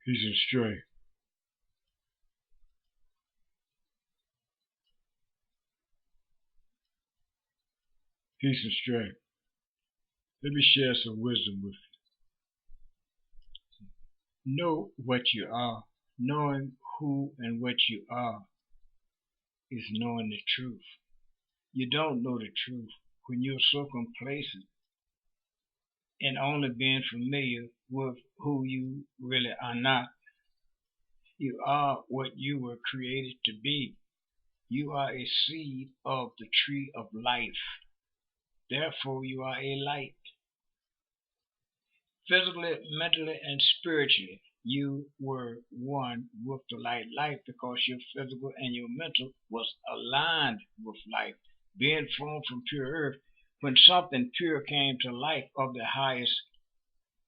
Peace and strength. Peace and strength. Let me share some wisdom with you. Know what you are. Knowing who and what you are is knowing the truth. You don't know the truth when you're so complacent and only being familiar with who you really are not. You are what you were created to be. You are a seed of the tree of life. Therefore, you are a light. Physically, mentally, and spiritually, you were one with the life because your physical and your mental was aligned with life, being formed from pure earth. When something pure came to life of the highest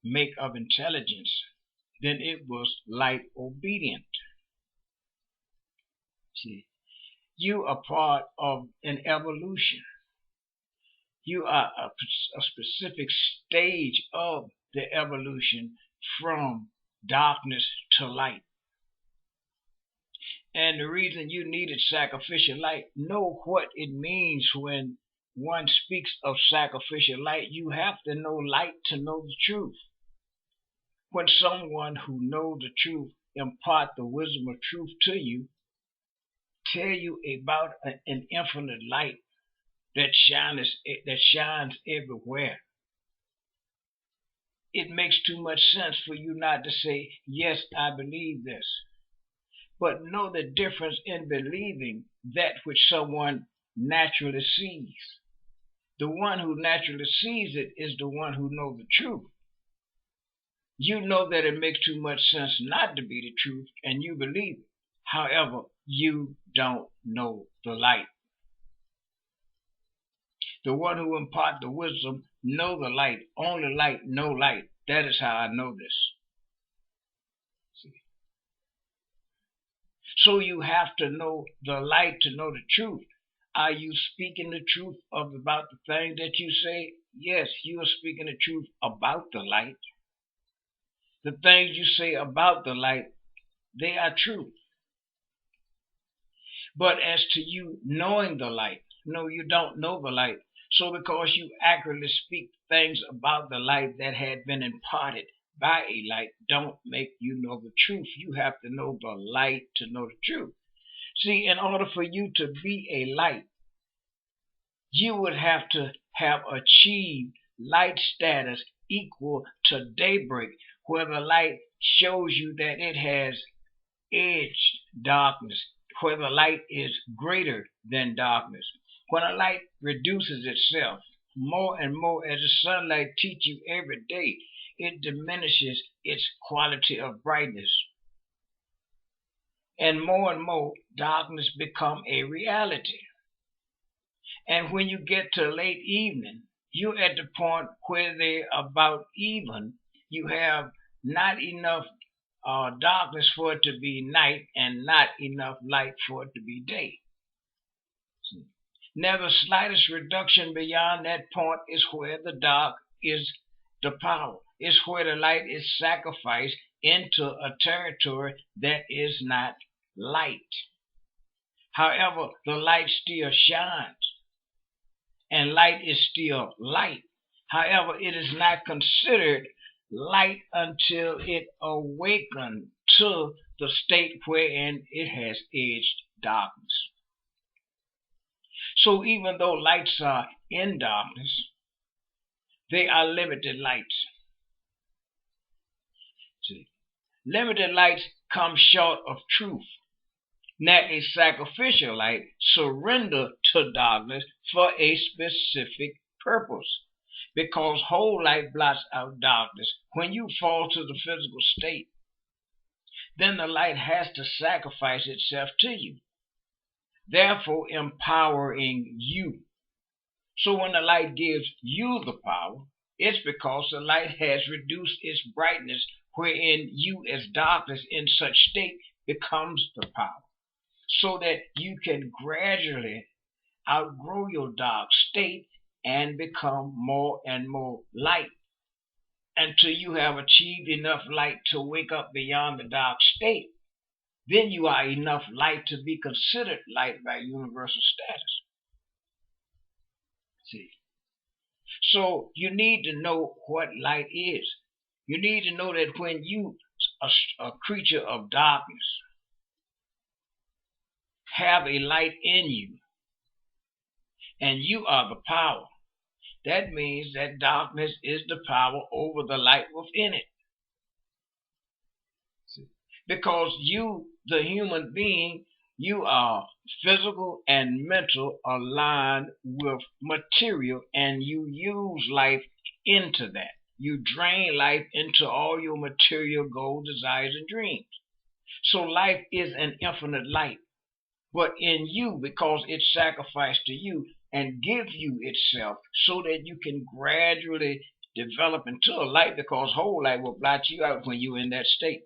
make of intelligence, then it was light obedient. See, you are part of an evolution. You are a specific stage of the evolution from darkness to light. And the reason you needed sacrificial light, know what it means when one speaks of sacrificial light. You have to know light to know the truth. When someone who knows the truth impart the wisdom of truth to you, tell you about an infinite light that shines everywhere. It makes too much sense for you not to say, yes, I believe this. But know the difference in believing that which someone naturally sees. The one who naturally sees it is the one who knows the truth. You know that it makes too much sense not to be the truth, and you believe it. However, you don't know the light. The one who imparts the wisdom know the light. Only light, no light. That is how I know this. See? So you have to know the light to know the truth. Are you speaking the truth about the thing that you say? Yes, you are speaking the truth about the light. The things you say about the light, they are true. But as to you knowing the light, no, you don't know the light. So because you accurately speak things about the light that had been imparted by a light, don't make you know the truth. You have to know the light to know the truth. See, in order for you to be a light, you would have to have achieved light status equal to daybreak, where the light shows you that it has edged darkness, where the light is greater than darkness. When a light reduces itself more and more as the sunlight teaches you every day, it diminishes its quality of brightness. And more darkness become a reality. And when you get to late evening, you're at the point where they're about even. You have not enough darkness for it to be night and not enough light for it to be day. Never slightest reduction beyond that point is where the dark is the power. It's where the light is sacrificed into a territory that is not light. However, the light still shines and light is still light. However, it is not considered light until it awakens to the state wherein it has edged darkness. So even though lights are in darkness, they are limited lights. See, limited lights come short of truth. Not a sacrificial light surrender to darkness for a specific purpose. Because whole light blots out darkness. When you fall to the physical state, then the light has to sacrifice itself to you, therefore empowering you. So when the light gives you the power, it's because the light has reduced its brightness, wherein you as darkness in such state becomes the power, so that you can gradually outgrow your dark state and become more and more light. until you have achieved enough light to wake up beyond the dark state. Then you are enough light to be considered light by universal status. See? So you need to know what light is. You need to know that when you, a creature of darkness, have a light in you, and you are the power, that means that darkness is the power over the light within it. Because you, the human being, you are physical and mental aligned with material, and you use life into that. You drain life into all your material goals, desires, and dreams. So life is an infinite light. But in you, because it sacrificed to you and give you itself so that you can gradually develop into a light, because whole light will blot you out when you're in that state.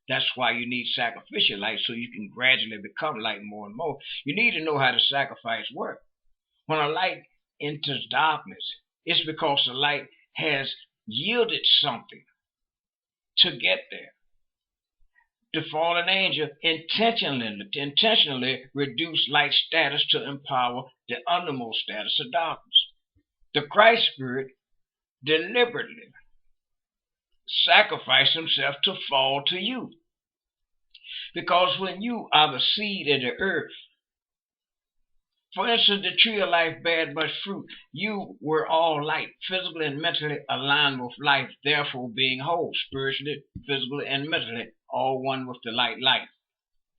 That's why you need sacrificial light, so you can gradually become light more and more. You need to know how the sacrifice works. When a light enters darkness, it's because the light has yielded something to get there. The fallen angel intentionally reduced light status to empower the undermost status of darkness. The Christ Spirit deliberately sacrificed himself to fall to you. Because when you are the seed of the earth, for instance, the tree of life bare much fruit. You were all light, physically and mentally aligned with life, therefore being whole, spiritually, physically, and mentally, all one with the light.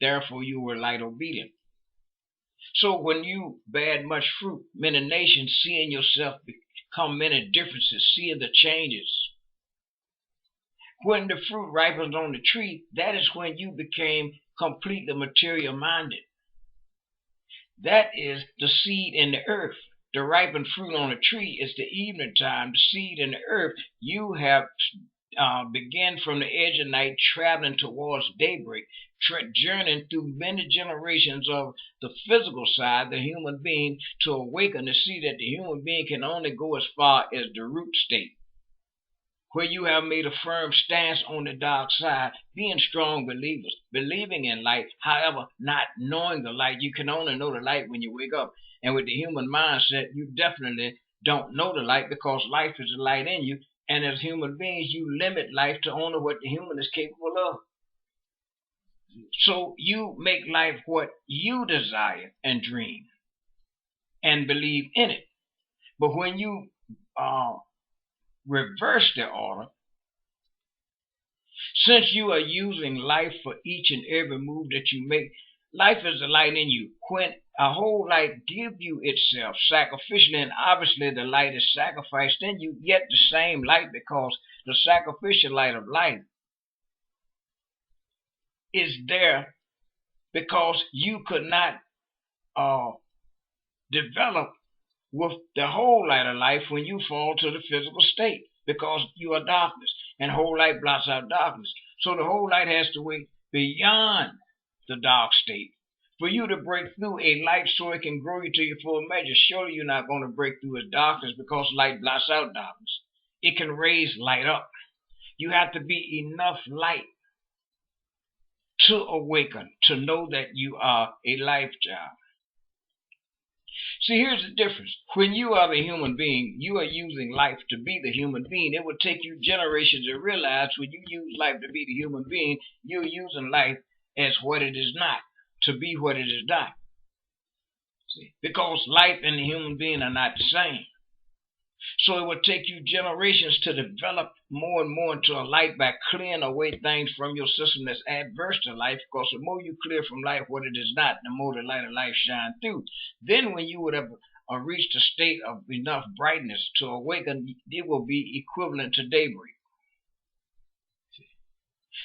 Therefore you were light obedient. So when you bare much fruit, many nations, seeing yourself become many differences, seeing the changes. When the fruit ripens on the tree, that is when you became completely material minded. That is the seed in the earth. The ripened fruit on the tree is the evening time. The seed in the earth, you have began from the edge of night, traveling towards daybreak, journeying through many generations of the physical side, the human being, to awaken to see that the human being can only go as far as the root state, where you have made a firm stance on the dark side, being strong believers, believing in light, however, not knowing the light. You can only know the light when you wake up. And with the human mindset, you definitely don't know the light, because life is the light in you. And as human beings, you limit life to only what the human is capable of. So you make life what you desire and dream and believe in it. But when you reverse the order, since you are using life for each and every move that you make, life is the light in you. When a whole light gives you itself sacrificially, and obviously the light is sacrificed in you, yet the same light, because the sacrificial light of life is there because you could not develop with the whole light of life when you fall to the physical state, because you are darkness, and whole light blots out darkness. So the whole light has to wait beyond the dark state for you to break through a light so it can grow you to your full measure. Surely you're not going to break through as darkness, because light blots out darkness. It can raise light up. You have to be enough light to awaken, to know that you are a life child. See, here's the difference. When you are the human being, you are using life to be the human being. It would take you generations to realize when you use life to be the human being, you're using life as what it is not, to be what it is not. See? Because life and the human being are not the same. So it would take you generations to develop more and more into a light by clearing away things from your system that's adverse to life. Because the more you clear from life what it is not, the more the light of life shines through. Then when you would have reached a state of enough brightness to awaken, it will be equivalent to daybreak.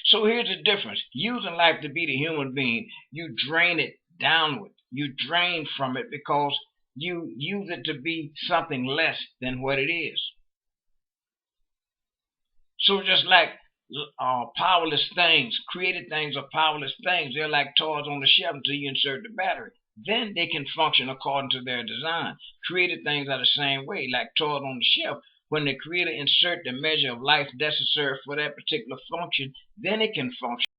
So here's the difference. Using life to be the human being, you drain it downward. You drain from it because you use it to be something less than what it is. So just like powerless things, created things are powerless things. They're like toys on the shelf until you insert the battery. Then they can function according to their design. Created things are the same way, like toys on the shelf. When the Creator insert the measure of life necessary for that particular function, then it can function.